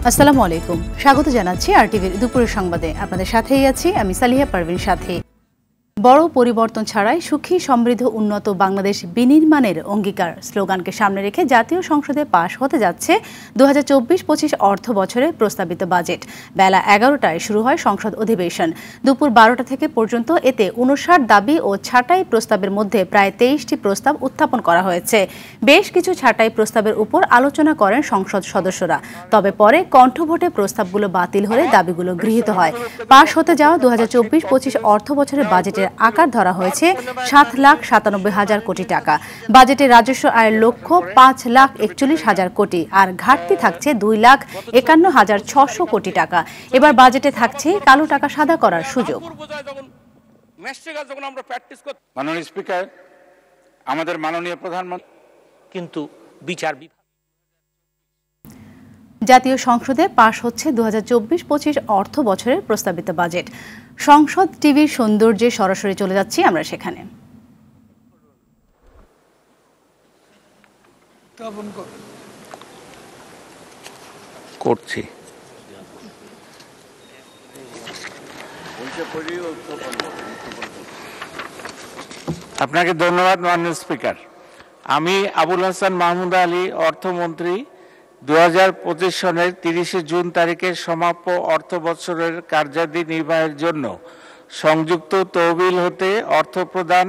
আসসালামু আলাইকুম, স্বাগত জানাচ্ছি আরটিভির দুপুরের সংবাদে। আপনাদের সাথেই আছি আমি সালিহা পারভিন। সাথে বড় পরিবর্তন ছাড়াই সুখী সমৃদ্ধ উন্নত বাংলাদেশ বিনির্মাণের অঙ্গীকার স্লোগানকে সামনে রেখে জাতীয় সংসদে পাশ হতে যাচ্ছে 2024-25 অর্থ বছরের প্রস্তাবিত বাজেট। বেলা 11টায় শুরু হয় সংসদ অধিবেশন। দুপুর 12টা থেকে পর্যন্ত এতে 59 দাবি ও ছাঁটাই প্রস্তাবের মধ্যে প্রায় 23টি প্রস্তাব উত্থাপন করা হয়েছে। বেশ কিছু ছাঁটাই প্রস্তাবের উপর আলোচনা করেন সংসদ সদস্যরা, তবে পরে কণ্ঠভোটে প্রস্তাবগুলো বাতিল হলে দাবিগুলো গৃহীত হয়। পাশ হতে যাওয়া 2024-25 অর্থ বছরের বাজেটের আকার ধরা হয়েছে 7,97,000 কোটি টাকা। বাজেটে রাজস্ব আয়ের লক্ষ্য 5,41,000 কোটি, আর ঘাটতি থাকছে 2,51,600 কোটি টাকা। এবার বাজেটে থাকছে কালো টাকা সাদা করার সুযোগ। মাননীয় স্পিকার, আমাদের মাননীয় প্রধানমন্ত্রী কিন্তু বিচার বিভাগ জাতীয় সংসদে পাশ হচ্ছে 2024-25 অর্থ বছরের প্রস্তাবিত বাজেট। সংসদ টিভির সৌন্দর্যে সরাসরি চলে যাচ্ছি আমরা সেখানে। করছি আপনাকে ধন্যবাদ মাননীয় স্পিকার। আমি আবুল হাসান মাহমুদ আলী, অর্থমন্ত্রী, 2025 সনের 30 জুন তারিখের সমাপ্য অর্থ বছরের কার্যাদি নির্বাহের জন্য সংযুক্ত তহবিল হতে অর্থ প্রদান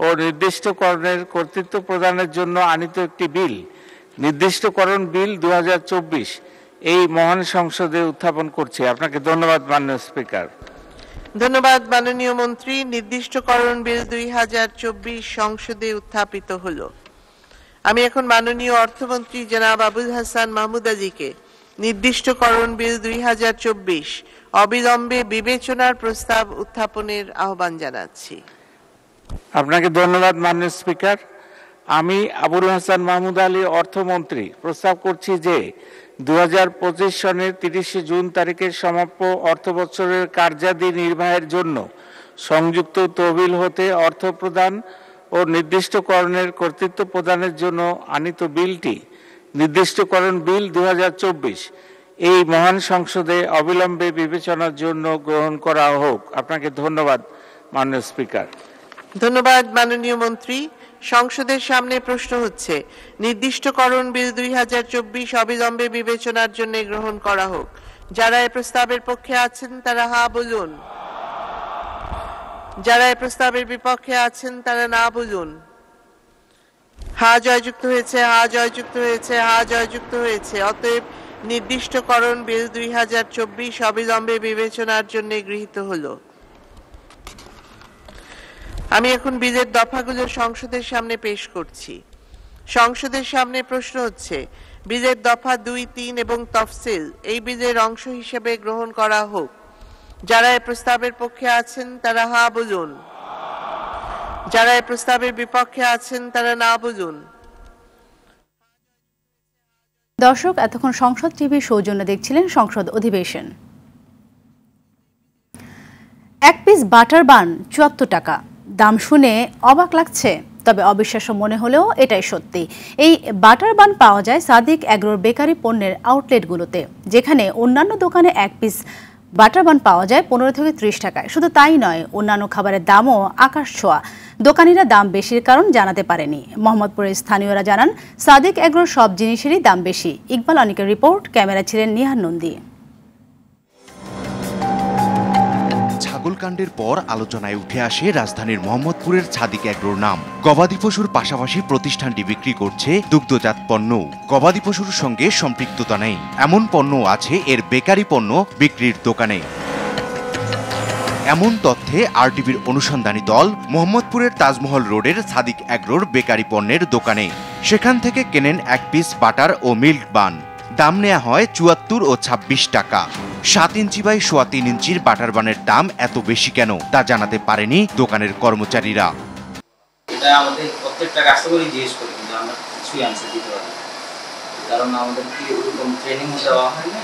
ও নির্দিষ্টকরণের কর্তৃত্ব প্রদানের জন্য আনীত একটি বিল, নির্দিষ্টকরণ বিল 2024, এই মহান সংসদে উত্থাপন করছি। আপনাকে ধন্যবাদ মাননীয় স্পিকার। ধন্যবাদ মাননীয় মন্ত্রী। নির্দিষ্টকরণ বিল 2024 সংসদে উত্থাপিত হলো। আমি এখন মাননীয় অর্থমন্ত্রী জনাব আবুল হাসান মাহমুদ আলীকে নির্দিষ্টকরণ বিল 2024 অবিলম্বে বিবেচনার প্রস্তাব উত্থাপনের আহ্বান জানাচ্ছি। আপনাকে ধন্যবাদ মাননীয় স্পিকার। আমি আবুল হাসান মাহমুদ আলী, অর্থমন্ত্রী, প্রস্তাব করছি যে 2025 সনের 30 জুন তারিখের সমাপ্য অর্থ বছরের কার্যাদি নির্বাহের জন্য সংযুক্ত তহবিল হতে অর্থ প্রদান ও নির্দিষ্টকরণের কর্তৃত্ব প্রদানের জন্য আনীত বিলটি, নির্দিষ্টকরণ বিল 2024, এই মহান সংসদে অবিলম্বে বিবেচনার জন্য গ্রহণ করা হোক। আপনাকে ধন্যবাদ মাননীয় স্পিকার। ধন্যবাদ মাননীয় মন্ত্রী। সংসদের সামনে প্রশ্ন হচ্ছে নির্দিষ্টকরণ বিল 2024 অবিলম্বে বিবেচনার জন্য গ্রহণ করা হোক। যারা এই প্রস্তাবের পক্ষে আছেন তারা হা বলুন, যারা এই প্রস্তাবের বিপক্ষে আছেন তারা না বলুন। হা জয়যুক্ত হয়েছে, হা জয়যুক্ত হয়েছে, হা জয়যুক্ত হয়েছে। অতএব নির্দিষ্টকরণ বিল 2024 অবিলম্বে বিবেচনার জন্য গৃহীত হলো। আমি এখন বিলের দফাগুলো সংসদের সামনে পেশ করছি। সংসদের সামনে প্রশ্ন হচ্ছে বিলের দফা 2, 3 এবং তফসিল এই বিলের অংশ হিসেবে গ্রহণ করা হোক। যারা এই প্রস্তাবের পক্ষে আছেন তারা হা বলুন, যারা এই প্রস্তাবের বিপক্ষে আছেন তারা না বলুন। দর্শক, এতক্ষণ সংসদ টিভির সৌজন্য দেখছিলেন সংসদ অধিবেশন। এক পিস বাটার বান 74 টাকা। দাম শুনে অবাক লাগছে, তবে অবিশ্বাস্য মনে হলেও এটাই সত্যি। এই বাটার বান পাওয়া যায় সাদিক এগ্রোর বেকারি পণ্যের আউটলেটগুলোতে, যেখানে অন্যান্য দোকানে এক পিস বাটার বান পাওয়া যায় 15 থেকে 30 টাকায়। শুধু তাই নয়, অন্যান্য খাবারের দামও আকাশ ছোঁয়া। দোকানিরা দাম বেশির কারণ জানাতে পারেনি। মোহাম্মদপুরের স্থানীয়রা জানান সাদিক এগ্রোর সব জিনিসেরই দাম বেশি। ইকবাল অনিকের রিপোর্ট, ক্যামেরা ছিলেন নিহার নন্দী। ছাগলকাণ্ডের পর আলোচনায় উঠে আসে রাজধানীর মোহাম্মদপুরের সাদিক এগ্রোর নাম। গবাদি পশুর পাশাপাশি প্রতিষ্ঠানটি বিক্রি করছে দুগ্ধজাত পণ্য। গবাদি পশুর সঙ্গে সম্পৃক্ততা নেই এমন পণ্য আছে এর বেকারি পণ্য বিক্রির দোকানে। এমন তথ্যে আরটিভির অনুসন্ধানী দল মোহাম্মদপুরের তাজমহল রোডের সাদিক এগ্রোর বেকারি পণ্যের দোকানে। সেখান থেকে কেনেন এক পিস বাটার ও মিল্ক বান। দাম নেওয়া হয় 74 ও 26 টাকা। 7 ইঞ্চি বাই 3.25 ইঞ্চির বাটার বানের দাম এত বেশি কেন তা জানাতে পারেনি দোকানের কর্মচারীরা। এটা আমাদের প্রত্যেকটা কাস্টমারই জিজ্ঞেস করে, কিন্তু আমরা কিছুই আনসার দিতে পারি না, কারণ আমাদেরকে ওরকম ট্রেনিং দেওয়া হয় না,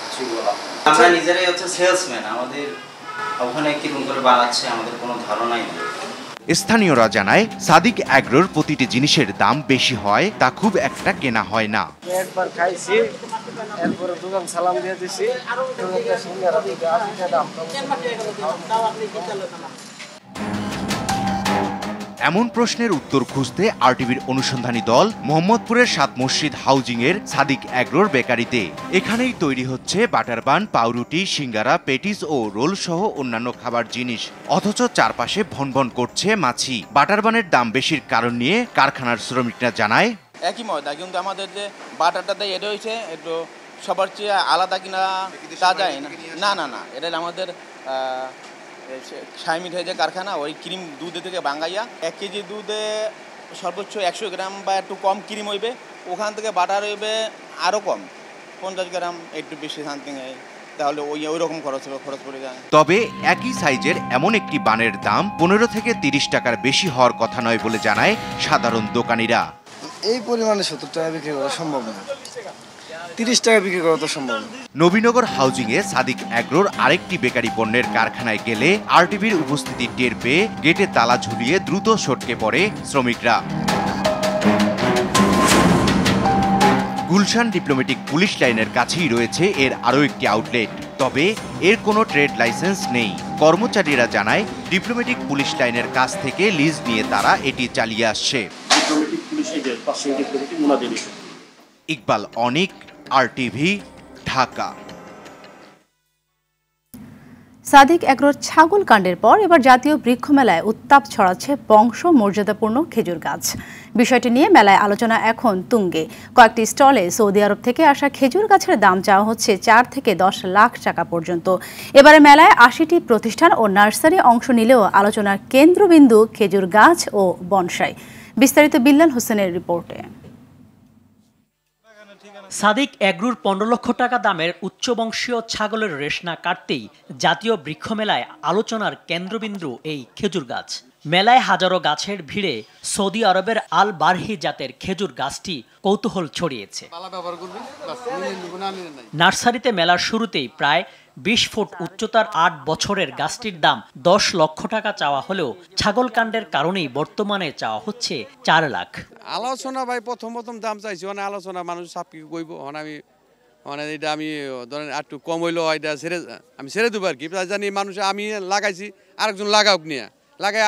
কিছুই বলা হয় না। আমরা নিজেরাই হচ্ছে সেলসম্যান, আমাদের ওখানে কিরকম করে বানাচ্ছে আমাদের কোনো ধারণাই নেই। স্থানীয়রা জানায় সাদিক অ্যাগ্রোর প্রতিটি জিনিসের দাম বেশি হয়, তা খুব একটা কেনা হয় না। একবার খাইছি, এরপরে দোকান সালাম দিয়ে দিছি। এমন প্রশ্নের উত্তর খুঁজতে আরটিভির অনুসন্ধানী দল মোহাম্মদপুরের 7 মসজিদ হাউজিং এর সাদিক অ্যাগ্রোর বেকারিতে। এখানেই তৈরি হচ্ছে বাটার বান, পাউরুটি, সিঙ্গারা, পেটিস ও রোল সহ অন্যান্য খাবার জিনিস। অথচ চারপাশে ভনভন করছে মাছি। বাটার বানের দাম বেশির কারণ নিয়ে কারখানার শ্রমিকরা জানায়, একই ময়দা, কিন্তু আমাদের যে বাটারটা দেয় এটা হয়েছে একটু সবার চেয়ে আলাদা কিনা তা যায় না। না এটা আমাদের সাইমিট হয়ে যে কারখানা, ওই ক্রিম দুধে থেকে বাঙ্গাইয়া 1 কেজি দুধে সর্বোচ্চ 100 গ্রাম বা একটু কম ক্রিম হইবে, ওখান থেকে বাটার হইবে আরও কম 50 গ্রাম একটু বেশি সামথিং, তাহলে ওই রকম খরচ পড়ে যায়। তবে একই সাইজের এমন একটি বানের দাম 15 থেকে 30 টাকার বেশি হওয়ার কথা নয় বলে জানায় সাধারণ দোকানিরা। এই পরিমাণে 70 টাকা বিক্রি করা সম্ভব না, 30 টাকা বিক্রি করা তো সম্ভব না। নবীনগর হাউজিং এ সাদিক অ্যাগ্রোর আরেকটি বেকারি পণ্যের কারখানায় গেলে আরটিভির উপস্থিতি টের পেয়ে গেটে তালা ঝুলিয়ে দ্রুত সটকে পড়ে শ্রমিকরা। গুলশান ডিপ্লোম্যাটিক পুলিশ লাইনের কাছেই রয়েছে এর আরও একটি আউটলেট, তবে এর কোনো ট্রেড লাইসেন্স নেই। কর্মচারীরা জানায় ডিপ্লোম্যাটিক পুলিশ লাইনের কাছ থেকে লিজ নিয়ে তারা এটি চালিয়ে আসছে। ইকবাল অনিক, আরটিভি, ঢাকা। সাদিক অ্যাগ্রোর ছাগল কাণ্ডের পর এবার জাতীয় বৃক্ষ মেলায় উত্তাপ ছড়াচ্ছে বংশ মর্যাদাপূর্ণ খেজুর গাছ। বিষয়টি নিয়ে মেলায় আলোচনা এখন তুঙ্গে। কয়েকটি স্টলে সৌদি আরব থেকে আসা খেজুর গাছের দাম চাওয়া হচ্ছে 4 থেকে 10 লাখ টাকা পর্যন্ত। এবারে মেলায় 80টি প্রতিষ্ঠান ও নার্সারি অংশ নিলেও আলোচনার কেন্দ্রবিন্দু খেজুর গাছ ও বনসাই। বিস্তারিত বিল্লাল হোসেনের রিপোর্টে। সাদিক অ্যাগ্রোর 15 লক্ষ টাকা দামের উচ্চবংশীয় ছাগলের রেশনা কাটতেই জাতীয় বৃক্ষ মেলায় আলোচনার কেন্দ্রবিন্দু এই খেজুর গাছ। মেলায় হাজারো গাছের ভিড়ে সৌদি আরবের আল বারহি জাতের খেজুর গাছটি কৌতূহল ছড়িয়েছে। নার্সারিতে মেলার শুরুতেই প্রায় 20 ফুট উচ্চতার 8 বছরের গাছটির দাম 10 লক্ষ টাকা চাওয়া হলেও ছাগল কাণ্ডের কারণেই বর্তমানে চাওয়া হচ্ছে 4 লাখ। আলোচনা ভাই প্রথম দাম চাইছি, অনেক আলোচনা মানুষ সব কি কইব, আমি এটা আমি ধরেন একটু কম হইলো এটা আমি ছেড়ে দেবো আর কি, জানি মানুষ আমি লাগাইছি আরেকজন লাগাওক নিয়ে লাগাই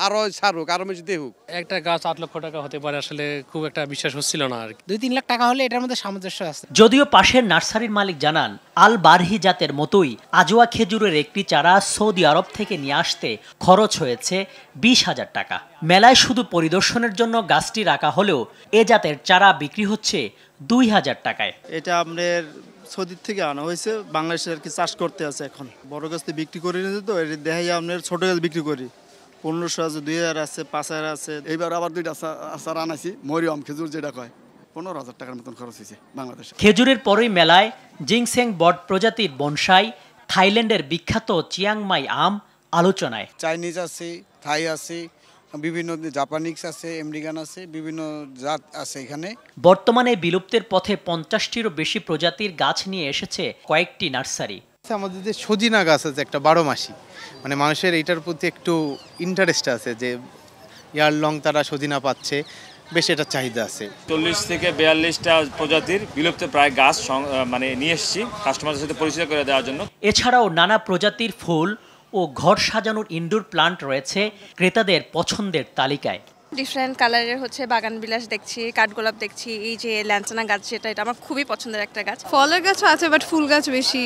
আরো ছাড়ুক, আরো বেশি দেখুক। একটা গাছ 8 লক্ষ টাকা হতে পারে, আসলে খুব একটা বিশ্বাস হচ্ছিল না আর কি। 2-3 লাখ টাকা হলে এটার মধ্যে সামঞ্জস্য আছে। যদিও পাশের নার্সারির মালিক জানান আল বারহি জাতের মতোই আজোয়া খেজুরের একটি চারা সৌদি আরব থেকে নিয়ে আসতে খরচ হয়েছে 20,000 টাকা। মেলায় শুধু পরিদর্শনের জন্য গাছটি রাখা হলেও এ জাতের চারা বিক্রি হচ্ছে 2,000 টাকায়। এটা আমাদের সৌদির থেকে আনা হয়েছে, বাংলাদেশে আর কি চাষ করতে আছে। এখন বড় গাছ বিক্রি করে নিতে, তো এটা দেখাই আপনার ছোট গাছ বিক্রি করি। 1500 আছে, 2000 আছে, 5000 আছে। এইবার আবার 2টা আচার আনাইছি, মরিয়ম খেজুর যেটা কয়, 15,000 টাকার মতন খরচ হয়েছে বাংলাদেশে। খেজুরের পরই মেলায় জিংসেং বট প্রজাতির বনসাই, থাইল্যান্ডের বিখ্যাত চিয়াংমাই আম আলোচনায়। চাইনিজ আছে, থাই আছে, বিভিন্ন জাপানিজ আছে, আমেরিকান আছে, বিভিন্ন জাত আছে এখানে। বর্তমানে বিলুপ্তের পথে 50টিরও বেশি প্রজাতির গাছ নিয়ে এসেছে কয়েকটি নার্সারি। আমাদের যে সজিনা গাছ আছে একটা 12 মাসি, মানে মানুষের এইটার প্রতি একটু ইন্টারেস্ট আছে যে ইয়ার লং তারা সজিনা পাচ্ছে, বেশ এটা চাহিদা আছে। 40 থেকে 42টা প্রজাতির বিলুপ্ত প্রায় গাছ মানে নিয়ে এসেছি কাস্টমারদের সাথে পরিচয় করে দেওয়ার জন্য। এছাড়াও নানা প্রজাতির ফুল ও ঘর সাজানোর ইনডোর প্লান্ট রয়েছে ক্রেতাদের পছন্দের তালিকায়। ডিফারেন্ট কালারের হচ্ছে বাগান বিলাস দেখছি, কাঠগোলাপ দেখছি, এই যে ল্যান্সানা গাছ যেটা, এটা আমার খুবই পছন্দের একটা গাছ। ফলের গাছও আছে, বাট ফুল গাছ বেশি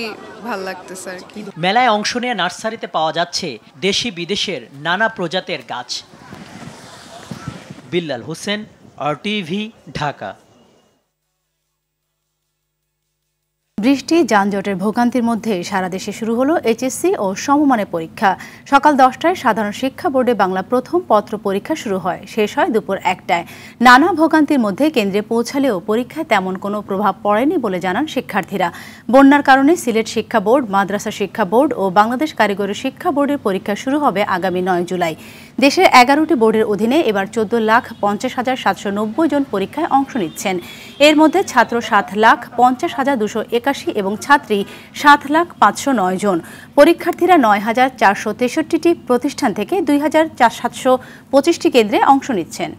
ভালো লাগতেছে আর কি। মেলায় অংশ নিয়ে নার্সারিতে পাওয়া যাচ্ছে দেশি বিদেশের নানা প্রজাতির গাছ। বিল্লাল হোসেন, আরটিভি, ঢাকা। বৃষ্টি, যানজটের ভোগান্তির মধ্যে সারা দেশে শুরু হলো এইচএসসি ও সমমানের পরীক্ষা। সকাল 10টায় সাধারণ শিক্ষা বোর্ডে বাংলা প্রথম পত্র পরীক্ষা শুরু হয়, শেষ হয় দুপুর 1টায়। নানা ভোগান্তির মধ্যে কেন্দ্রে পৌঁছালেও পরীক্ষায় তেমন কোনো প্রভাব পড়েনি বলে জানান শিক্ষার্থীরা। বন্যার কারণে সিলেট শিক্ষা বোর্ড, মাদ্রাসা শিক্ষা বোর্ড ও বাংলাদেশ কারিগরি শিক্ষা বোর্ডের পরীক্ষা শুরু হবে আগামী 9 জুলাই। দেশের 11টি বোর্ডের অধীনে এবার 14,50,790 জন পরীক্ষায় অংশ নিচ্ছেন। এর মধ্যে ছাত্র 7,50,281 81 এবং ছাত্রী 7,509 জন। পরীক্ষার্থীরা 9,463টি প্রতিষ্ঠান থেকে 2,725টি কেন্দ্রে অংশ নিচ্ছেন।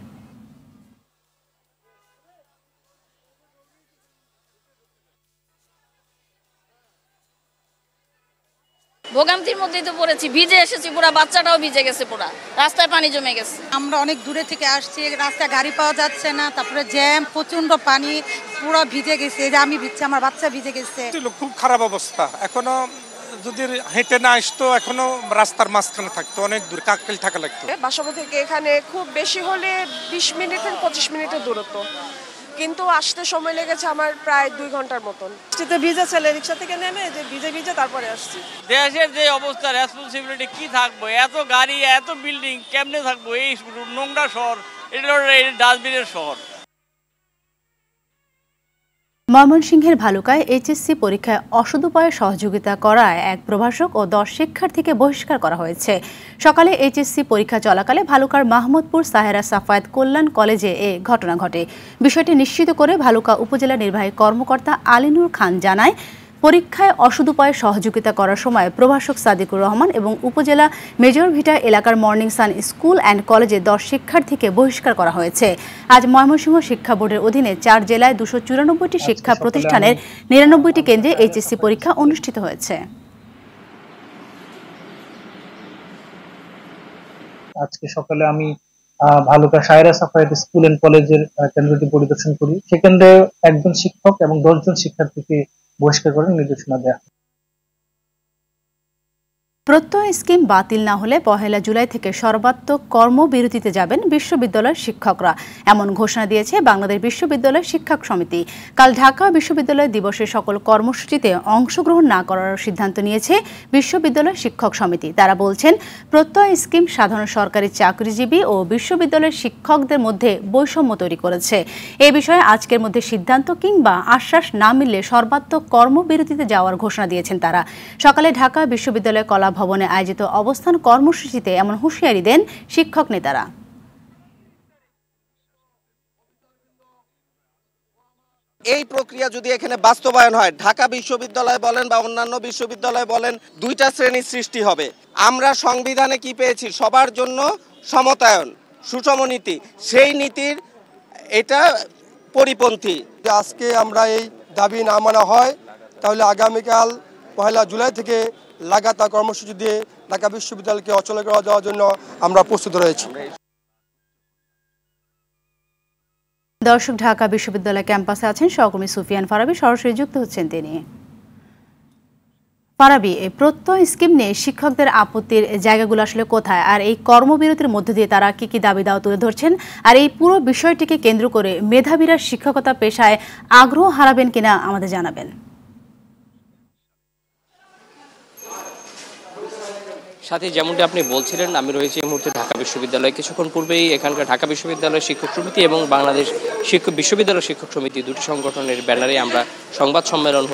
ভোগান্তির মধ্যেই তো পড়েছি, ভিজে এসেছি, পুরো বাচ্চাটাও ভিজে গেছে, পুরো রাস্তায় পানি জমে গেছে। আমরা অনেক দূরে থেকে আসছি, রাস্তায় গাড়ি পাওয়া যাচ্ছে না, তারপরে জ্যাম, প্রচন্ড পানি, পুরো ভিজে গেছে। এই যে আমি ভিজছি, আমার বাচ্চা ভিজে গেছে। খুব খারাপ অবস্থা। এখনো যদি হেঁটে না আসতো, এখনো রাস্তার মাঝখানে থাকতো, অনেক দূর কাকরাইল থাকা লাগতো। বাসা থেকে এখানে খুব বেশি হলে 20 মিনিট থেকে 25 মিনিটের দূরত্ব, কিন্তু আসতে সময় লেগেছে আমার প্রায় 2 ঘন্টার মতন। ভিজে ছেলে রিক্সা থেকে নেমে যে ভিজে ভিজে তারপরে আসছি। দেশের যে অবস্থা, রেসপন্সিবিলিটি কি থাকবো, এত গাড়ি এত বিল্ডিং কেমনে থাকবো? এই নোংরা শহর, এটা ডাস্টবিনের শহর। ময়মনসিংহের ভালুকায় এইচএসসি পরীক্ষায় অসদুপায়ে সহযোগিতা করায় এক প্রভাষক ও 10 শিক্ষার্থীকে বহিষ্কার করা হয়েছে। সকালে এইচএসসি পরীক্ষা চলাকালে ভালুকার মাহমুদপুর সাহেরা সাফায়েত কল্যাণ কলেজে এ ঘটনা ঘটে। বিষয়টি নিশ্চিত করে ভালুকা উপজেলা নির্বাহী কর্মকর্তা আলিনুর খান জানায়, পরীক্ষায় অসদুপায়ে সহযোগিতা করার সময় প্রভাষক সাদিকুর রহমান এবং উপজেলা মেজর ভিটা এলাকার মর্নিং সান স্কুল অ্যান্ড কলেজে 10 শিক্ষার্থীকে বহিষ্কার করা হয়েছে। আজ ময়মনসিংহ শিক্ষা বোর্ডের অধীনে 4 জেলায় 294টি শিক্ষা প্রতিষ্ঠানের 99টি কেন্দ্রে এইচএসসি পরীক্ষা অনুষ্ঠিত হয়েছে। আজকে সকালে আমি ভালুকা সাহেরা সাফায়েত স্কুল অ্যান্ড কলেজের কেন্দ্রটি পরিদর্শন করি। সেখানে একজন শিক্ষক এবং 10 জন শিক্ষার্থীকে বহিষ্কার করার নির্দেশনা দেওয়া হয়। প্রত্যয় স্কিম বাতিল না হলে 1 জুলাই থেকে সর্বাত্মক কর্মবিরতিতে যাবেন বিশ্ববিদ্যালয়ের শিক্ষকরা, এমন ঘোষণা দিয়েছে বাংলাদেশ বিশ্ববিদ্যালয় শিক্ষক সমিতি। কাল ঢাকা বিশ্ববিদ্যালয় দিবসের সকল কর্মসূচিতে অংশগ্রহণ না করার সিদ্ধান্ত নিয়েছে বিশ্ববিদ্যালয় শিক্ষক সমিতি। তারা বলছেন, প্রত্যয় স্কিম সাধারণ সরকারি চাকরিজীবী ও বিশ্ববিদ্যালয়ের শিক্ষকদের মধ্যে বৈষম্য তৈরি করেছে। এ বিষয়ে আজকের মধ্যে সিদ্ধান্ত কিংবা আশ্বাস না মিললে সর্বাত্মক কর্মবিরতিতে যাওয়ার ঘোষণা দিয়েছেন তারা। সকালে ঢাকা বিশ্ববিদ্যালয় কলা ভবনে আয়োজিত অবস্থান কর্মসূচিতে এমন হুঁশিয়ারি দেন শিক্ষক নেতারা। এই প্রক্রিয়া যদি এখানে বাস্তবায়ন হয়, ঢাকা বিশ্ববিদ্যালয় বলেন বা অন্যান্য বিশ্ববিদ্যালয় বলেন, 2টা শ্রেণীর সৃষ্টি হবে। আমরা সংবিধানে কি পেয়েছি? সবার জন্য সমতায়ন, সুষম নীতি। সেই নীতির এটা পরিপন্থী। আজকে আমরা এই দাবি না মানা হয়, তাহলে আগামীকাল 1 জুলাই থেকে লাগাতার কর্মসূচি দিয়ে ঢাকা বিশ্ববিদ্যালয়কে অচল করে দেওয়ার জন্য আমরা প্রস্তুত রয়েছি। দর্শক, ঢাকা বিশ্ববিদ্যালয় ক্যাম্পাসে আছেন সহকর্মী সুফিয়ান ফারাবী, সরাসরি যুক্ত হচ্ছেন তিনি। ফারাবী, এই প্রত্যয় স্কিম নিয়ে শিক্ষকদের আপত্তির জায়গাগুলো আসলে কোথায়, আর এই কর্মবিরতির মধ্য দিয়ে তারা কি কি দাবি দাওয়া তুলে ধরছেন, আর এই পুরো বিষয়টিকে কেন্দ্র করে মেধাবীরা শিক্ষকতা পেশায় আগ্রহ হারাবেন কিনা আমাদের জানাবেন। সাথে যেমনটি আপনি বলছিলেন, আমি রয়েছি এই মুহূর্তে ঢাকা বিশ্ববিদ্যালয়ে। কিছুক্ষণ পূর্বেই এখানকার ঢাকা বিশ্ববিদ্যালয় শিক্ষক সমিতি এবং বাংলাদেশ বিশ্ববিদ্যালয় শিক্ষক সমিতি, দুটি সংগঠনের ব্যানারে আমরা সংবাদ সম্মেলন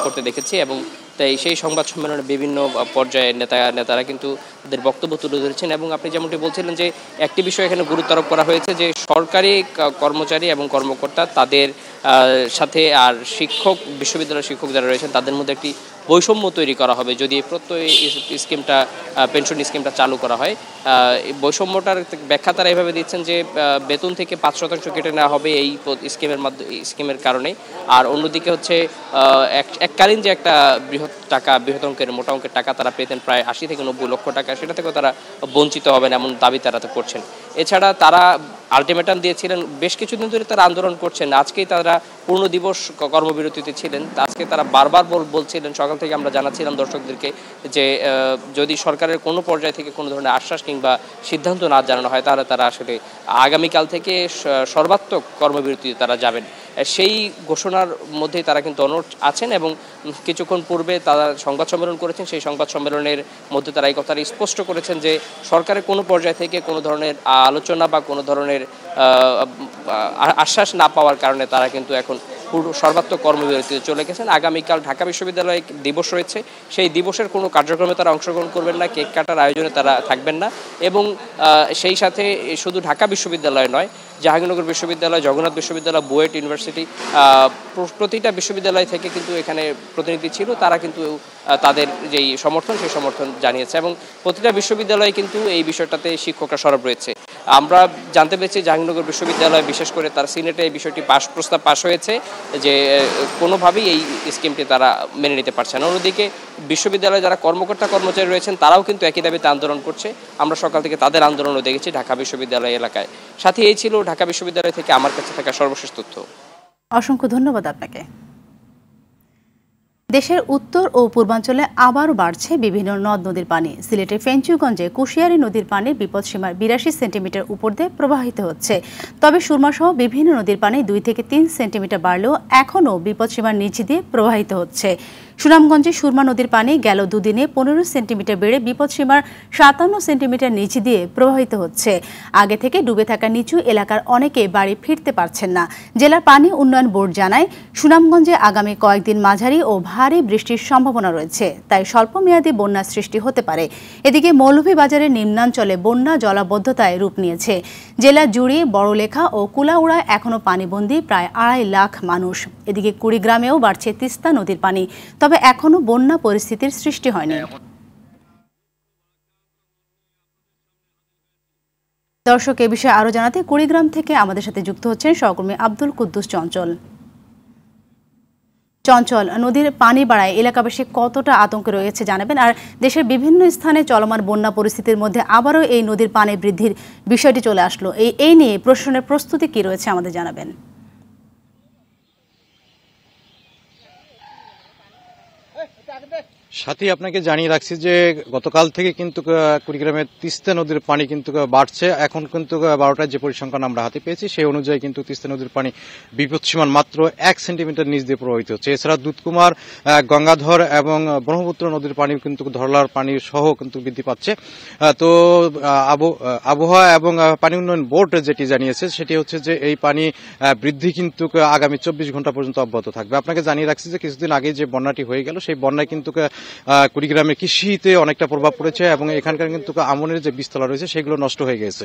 করতে দেখেছি এবং তাই সেই সংবাদ সম্মেলনে বিভিন্ন পর্যায়ের নেতারা কিন্তু তাদের বক্তব্য তুলে ধরেছেন। এবং আপনি যেমনটি বলছিলেন যে একটি বিষয় এখানে গুরুত্ব আরোপ করা হয়েছে যে সরকারি কর্মচারী এবং কর্মকর্তা তাদের সাথে আর বিশ্ববিদ্যালয়ের শিক্ষক যারা রয়েছেন তাদের মধ্যে একটি বৈষম্য তৈরি করা হবে যদি এই প্রত্যয় স্কিমটা, পেনশন স্কিমটা চালু করা হয়। এই বৈষম্যটার ব্যাখ্যা তারা এভাবে দিচ্ছেন যে বেতন থেকে 5% কেটে নেওয়া হবে এই স্কিমের কারণে। আর অন্যদিকে হচ্ছে এককালীন যে একটা বৃহৎ অঙ্কের মোটা অঙ্কের টাকা তারা পেতেন প্রায় 80 থেকে 90 লক্ষ টাকা, সেটা থেকেও তারা বঞ্চিত হবেন এমন দাবি তারা তো করছেন। এছাড়া তারা আলটিমেটাম দিয়েছিলেন, বেশ কিছুদিন ধরে তারা আন্দোলন করছেন। আজকেই তারা পূর্ণ দিবস কর্মবিরতিতে ছিলেন। আজকে তারা বারবার বলছিলেন, সকাল থেকে আমরা জানাচ্ছিলাম দর্শকদেরকে যে যদি সরকারের কোনো পর্যায় থেকে কোনো ধরনের আশ্বাস কিংবা সিদ্ধান্ত না জানানো হয় তাহলে তারা আসলে আগামীকাল থেকে সর্বাত্মক কর্মবিরতিতে তারা যাবেন। সেই ঘোষণার মধ্যেই তারা কিন্তু অনড় আছেন এবং কিছুক্ষণ পূর্বে তারা সংবাদ সম্মেলন করেছেন। সেই সংবাদ সম্মেলনের মধ্যে তারা এই কথাটা স্পষ্ট করেছেন যে সরকারের কোনো পর্যায় থেকে কোনো ধরনের আলোচনা বা কোনো ধরনের আশ্বাস না পাওয়ার কারণে তারা কিন্তু এখন সর্বাত্মক কর্মবিরতিতে চলে গেছেন। আগামীকাল ঢাকা বিশ্ববিদ্যালয়ে দিবস রয়েছে, সেই দিবসের কোনো কার্যক্রমে তারা অংশগ্রহণ করবেন না, কেক কাটার আয়োজনে তারা থাকবেন না। এবং সেই সাথে শুধু ঢাকা বিশ্ববিদ্যালয় নয়, জাহাঙ্গীরনগর বিশ্ববিদ্যালয়, জগন্নাথ বিশ্ববিদ্যালয়, বুয়েট ইউনিভার্সিটি, প্রতিটা বিশ্ববিদ্যালয় থেকে কিন্তু এখানে প্রতিনিধি ছিল, তারা কিন্তু তাদের যেই সমর্থন সেই সমর্থন জানিয়েছে এবং প্রতিটা বিশ্ববিদ্যালয়ে কিন্তু এই বিষয়টাতে শিক্ষকরা সরব রয়েছে। আমরা জানতে পেরেছি জাহাঙ্গীরনগর বিশ্ববিদ্যালয় বিশেষ করে তার সিনেটে এই বিষয়টি প্রস্তাব পাশ হয়েছে যে কোনোভাবেই এই স্কিমটি তারা মেনে নিতে পারছে না। অন্যদিকে বিশ্ববিদ্যালয়ে যারা কর্মকর্তা কর্মচারী রয়েছেন তারাও কিন্তু একই দাবিতে আন্দোলন করছে। আমরা সকাল থেকে তাদের আন্দোলনও দেখেছি ঢাকা বিশ্ববিদ্যালয় এলাকায়। সাথে এই ছিল ঢাকা বিশ্ববিদ্যালয় থেকে আমার কাছে থাকা সর্বশেষ তথ্য। অসংখ্য ধন্যবাদ আপনাকে। দেশের উত্তর ও পূর্বাঞ্চলে আবারও বাড়ছে বিভিন্ন নদ নদীর পানি। সিলেটের ফেঞ্চুগঞ্জে কুশিয়ারি নদীর পানি বিপদসীমার 82 সেন্টিমিটার উপর দিয়ে প্রবাহিত হচ্ছে। তবে সুরমাসহ বিভিন্ন নদীর পানি 2 থেকে 3 সেন্টিমিটার বাড়লেও এখনও বিপদসীমার নিচে দিয়ে প্রবাহিত হচ্ছে। সুনামগঞ্জে সুরমা নদীর পানি গেল দুদিনে 15 সেন্টিমিটার বেড়ে বিপদসীমার 57 সেন্টিমিটার নিচে দিয়ে প্রবাহিত হচ্ছে। আগে থেকে ডুবে থাকা নিচু এলাকার অনেকে বাড়ি ফিরতে পারছেন না। জেলার পানি উন্নয়ন বোর্ড জানায়, সুনামগঞ্জে আগামী কয়েকদিন মাঝারি ও ভারী বৃষ্টির সম্ভাবনা রয়েছে, তাই স্বল্পমেয়াদী বন্যা সৃষ্টি হতে পারে। এদিকে মৌলভীবাজারের নিম্নাঞ্চলে বন্যা জলাবদ্ধতায় রূপ নিয়েছে। জেলা জুড়ে বড়লেখা ও কুলাউড়ায় এখনও পানিবন্দী প্রায় 2.5 লাখ মানুষ। এদিকে কুড়িগ্রামেও বাড়ছে তিস্তা নদীর পানি, তবে এখনো বন্যা পরিস্থিতির সৃষ্টি হয়নি। দর্শক, এ বিষয়ে আরো জানাতে কুড়িগ্রাম থেকে আমাদের সাথে যুক্ত হচ্ছেন সহকর্মী আব্দুল কুদ্দুস চঞ্চল। চঞ্চল, নদীর পানি বাড়ায় এলাকাবাসী কতটা আতঙ্কে রয়েছে জানাবেন, আর দেশের বিভিন্ন স্থানে চলমান বন্যা পরিস্থিতির মধ্যে আবারও এই নদীর পানি বৃদ্ধির বিষয়টি চলে আসলো, এই নিয়ে প্রশাসনের প্রস্তুতি কি রয়েছে আমাদের জানাবেন। সাথে আপনাকে জানিয়ে রাখছি যে গতকাল থেকে কিন্তু কুড়িগ্রামের তিস্তা নদীর পানি কিন্তু বাড়ছে। এখন কিন্তু 12টার যে পরিসংখ্যান আমরা হাতে পেয়েছি সেই অনুযায়ী কিন্তু তিস্তা নদীর পানি বিপদসীমার মাত্র 1 সেন্টিমিটার নিচ দিয়ে প্রবাহিত হচ্ছে। এছাড়া দুধকুমার, গঙ্গাধর এবং ব্রহ্মপুত্র নদীর পানি কিন্তু ধরলার পানি সহ কিন্তু বৃদ্ধি পাচ্ছে। তো আবহাওয়া এবং পানি উন্নয়ন বোর্ড যেটি জানিয়েছে সেটি হচ্ছে যে এই পানি বৃদ্ধি কিন্তু আগামী 24 ঘন্টা পর্যন্ত অব্যাহত থাকবে। আপনাকে জানিয়ে রাখছি যে কিছুদিন আগে যে বন্যাটি হয়ে গেল সেই বন্যায় কিন্তু কুড়িগ্রামের কৃষিতে অনেকটা প্রভাব পড়েছে এবং এখানকার কিন্তু আমনের যে বীজতলা রয়েছে সেগুলো নষ্ট হয়ে গেছে।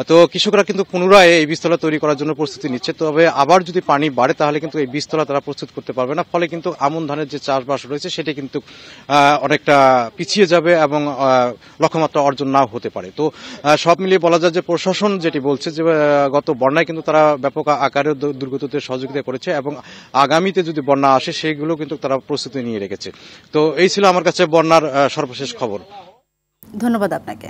তো কৃষকরা কিন্তু পুনরায় এই বীজতলা তৈরি করার জন্য প্রস্তুতি নিচ্ছে। তবে আবার যদি পানি বাড়ে তাহলে কিন্তু এই বীজতলা তারা প্রস্তুত করতে পারবে না, ফলে কিন্তু আমন ধানের যে চাষবাস রয়েছে সেটি কিন্তু অনেকটা পিছিয়ে যাবে এবং লক্ষ্যমাত্রা অর্জন নাও হতে পারে। তো সব মিলিয়ে বলা যায় যে প্রশাসন যেটি বলছে যে গত বন্যায় কিন্তু তারা ব্যাপক আকারে দুর্গতদের সহযোগিতা করেছে এবং আগামীতে যদি বন্যা আসে সেগুলো কিন্তু তারা প্রস্তুতি নিয়ে রেখেছে। তো এই ছিল আমার কাছে বন্যার সর্বশেষ খবর। ধন্যবাদ আপনাকে।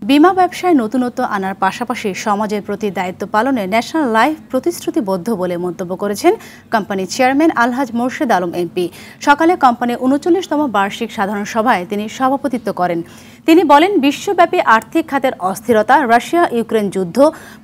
বিমা ব্যবসায় নতুনত্ব আনার পাশাপাশি সমাজের প্রতি দায়িত্ব পালনে ন্যাশনাল লাইফ প্রতিশ্রুতিবদ্ধ বলে মন্তব্য করেছেন কোম্পানির চেয়ারম্যান আলহাজ মোর্শেদ আলম এমপি। সকালে কোম্পানির 39তম বার্ষিক সাধারণ সভায় তিনি সভাপতিত্ব করেন। তিনি বলেন, বিশ্বব্যাপী আর্থিক খাতের অস্থিরতা, রাশিয়া ইউক্রেন যুদ্ধ,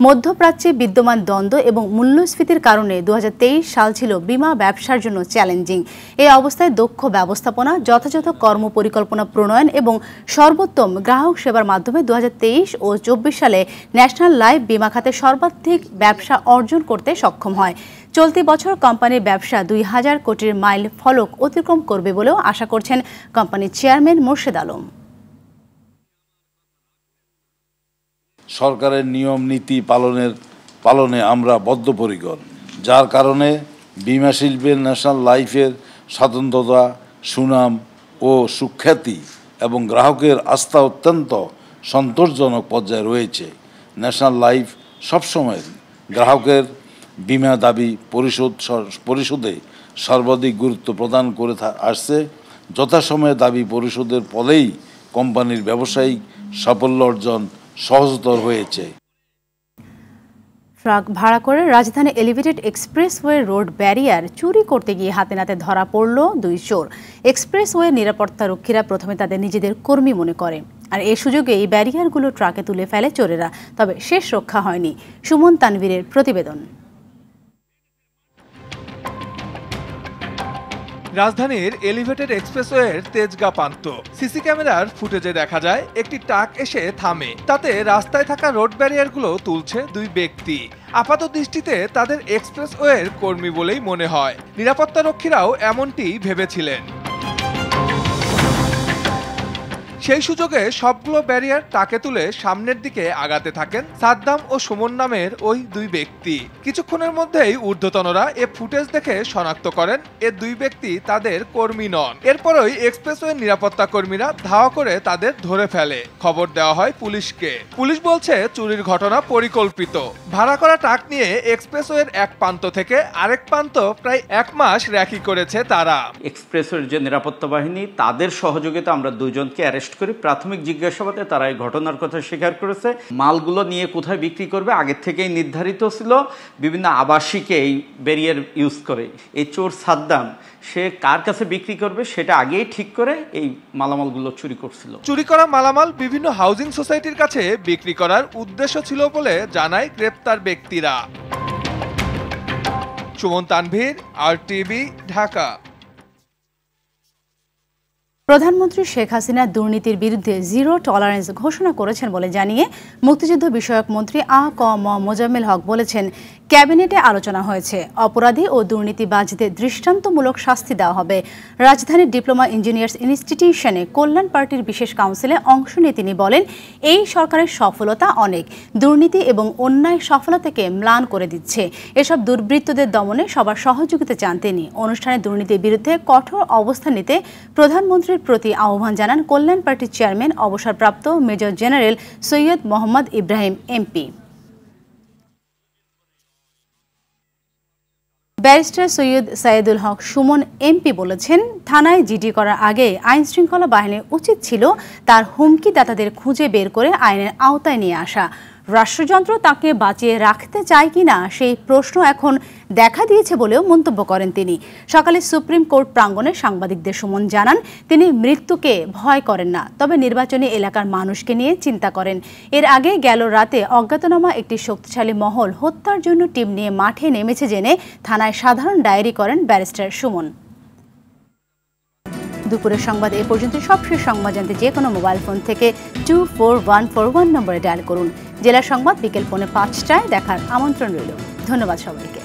মধ্যপ্রাচ্যে বিদ্যমান দ্বন্দ্ব এবং মূল্যস্ফীতির কারণে 2023 সাল ছিল বিমা ব্যবসার জন্য চ্যালেঞ্জিং। এই অবস্থায় দক্ষ ব্যবস্থাপনা, যথাযথ কর্মপরিকল্পনা প্রণয়ন এবং সর্বোত্তম গ্রাহক সেবার মাধ্যমে 2023 ও 24 সালে ন্যাশনাল লাইফ বিমা খাতে সর্বাধিক ব্যবসা অর্জন করতে সক্ষম হয়। চলতি বছর কোম্পানির ব্যবসা 2000 কোটির মাইল ফলক অতিক্রম করবে বলেও আশা করছেন কোম্পানির চেয়ারম্যান মোর্শেদ আলম। সরকারের নিয়ম নীতি পালনে আমরা বদ্ধপরিকর, যার কারণে বিমা শিল্পের ন্যাশনাল লাইফের স্বতন্ত্রতা, সুনাম ও সুখ্যাতি এবং গ্রাহকের আস্থা অত্যন্ত সন্তোষজনক পর্যায়ে রয়েছে। ন্যাশনাল লাইফ সবসময় গ্রাহকের বিমা দাবি পরিশোধে সর্বাধিক গুরুত্ব প্রদান করে আসছে। যথাসময়ে দাবি পরিশোধের ফলেই কোম্পানির ব্যবসায়িক সাফল্য অর্জন সহজতর হয়েছে। ট্রাক ভাড়া করে রাজধানী এলিভেটেড এক্সপ্রেসওয়ে রোড ব্যারিয়ার চুরি করতে গিয়ে হাতে নাতে ধরা পড়ল 2 চোর। এক্সপ্রেসওয়ে নিরাপত্তা রক্ষীরা প্রথমে তাদের নিজেদের কর্মী মনে করে, আর এই সুযোগে এই ব্যারিয়ারগুলো ট্রাকে তুলে ফেলে চোরেরা। তবে শেষ রক্ষা হয়নি। সুমন তানভীরের প্রতিবেদন। রাজধানীর এলিভেটেড এক্সপ্রেসওয়ের তেজগাঁ প্রান্ত। সিসি ক্যামেরার ফুটেজে দেখা যায় একটি ট্রাক এসে থামে, তাতে রাস্তায় থাকা রোড ব্যারিয়ারগুলো তুলছে দুই ব্যক্তি। আপাত দৃষ্টিতে তাদের এক্সপ্রেসওয়ের কর্মী বলেই মনে হয়। নিরাপত্তারক্ষীরাও এমনটি ভেবেছিলেন। সেই সুযোগে সবগুলো ব্যারিয়ার টাকে তুলে সামনের দিকে আগাতে থাকেন সাদ্দাম ও সুমন নামের ওই দুই ব্যক্তি। কিছুক্ষণের মধ্যেই ঊর্ধ্বতনরা এ ফুটেজ দেখে শনাক্ত করেন এ দুই ব্যক্তি তাদের কর্মী নন। এরপরই এক্সপ্রেসওয়ে নিরাপত্তা কর্মীরা ধাওয়া করে তাদের ধরে ফেলে। খবর দেওয়া হয় পুলিশকে। পুলিশ বলছে চুরির ঘটনা পরিকল্পিত। ভাড়া করা ট্রাক নিয়ে এক্সপ্রেসওয়ের এক প্রান্ত থেকে আরেক প্রান্ত প্রায় 1 মাস র্যাকি করেছে তারা। এক্সপ্রেসওয়ের যে নিরাপত্তা বাহিনী, তাদের সহযোগিতা আমরা দুজনকে অ্যারেস্ট করি। প্রাথমিক জিজ্ঞাসাবাদে তারা এই ঘটনার কথা স্বীকার করেছে। মালগুলো নিয়ে কোথায় বিক্রি করবে আগের থেকেই নির্ধারিত ছিল, বিভিন্ন আবাসিকে এই ব্যারিয়ার ইউজ করে। এই চোর সাদ্দাম সে কার কাছে বিক্রি করবে সেটা আগেই ঠিক করে এই মালামালগুলো চুরি করছিল। চুরি করা মালামাল বিভিন্ন হাউজিং সোসাইটির কাছে বিক্রি করার উদ্দেশ্য ছিল বলে জানায় গ্রেপ্তার ব্যক্তিরা। সুমন তানভীর, RTV, ঢাকা। প্রধানমন্ত্রী শেখ হাসিনা দুর্নীতির বিরুদ্ধে জিরো টলারেন্স ঘোষণা করেছেন বলে জানিয়ে মুক্তিযুদ্ধ বিষয়ক মন্ত্রী ক.ম. মোজাম্মেল হক বলেছেন, ক্যাবিনেটে আলোচনা হয়েছে, অপরাধী ও দুর্নীতিবাজদের দৃষ্টান্তমূলক শাস্তি দেওয়া হবে। রাজধানীর ডিপ্লোমা ইঞ্জিনিয়ার্স ইনস্টিটিউশনে কল্যাণ পার্টির বিশেষ কাউন্সিলে অংশ নিয়ে তিনি বলেন, এই সরকারের সফলতা অনেক, দুর্নীতি এবং অন্যায় সফলতাকে ম্লান করে দিচ্ছে। এসব দুর্বৃত্তদের দমনে সবার সহযোগিতা চান তিনি। অনুষ্ঠানে দুর্নীতির বিরুদ্ধে কঠোর অবস্থান নিতে প্রধানমন্ত্রীর প্রতি আহ্বান জানান কল্যাণ পার্টির চেয়ারম্যান অবসরপ্রাপ্ত major general Syed Mohammad Ibrahim MP। Barrister Syed Saidul Haque Suman MP বলেছেন, থানায় জিডি করার আগে আইন শৃঙ্খলা বাহিনীর উচিত ছিল তার হুমকিদাতাদের খুঁজে বের করে আইনের আওতায় নিয়ে আসা। রাষ্ট্রযন্ত্র তাকে বাঁচিয়ে রাখতে চায় কিনা সেই প্রশ্ন এখন দেখা দিয়েছে বলেও মন্তব্য করেন তিনি। সকালে সুপ্রিম কোর্ট প্রাঙ্গণে সাংবাদিকদের সুমন জানান, তিনি মৃত্যুকে ভয় করেন না, তবে নির্বাচনী এলাকার মানুষকে নিয়ে চিন্তা করেন। এর আগে গেল রাতে অজ্ঞাতনামা একটি শক্তিশালী মহল হত্যার জন্য টিম নিয়ে মাঠে নেমেছে জেনে থানায় সাধারণ ডায়েরি করেন ব্যারিস্টার সুমন। দুপুরের সংবাদ এ পর্যন্ত। সবশেষ সংবাদ জানতে যে কোনো মোবাইল ফোন থেকে 24141 নম্বরে ডায়াল করুন। জেলা সংবাদ বিকেল 5:05টায় দেখার আমন্ত্রণ রইল। ধন্যবাদ সবাইকে।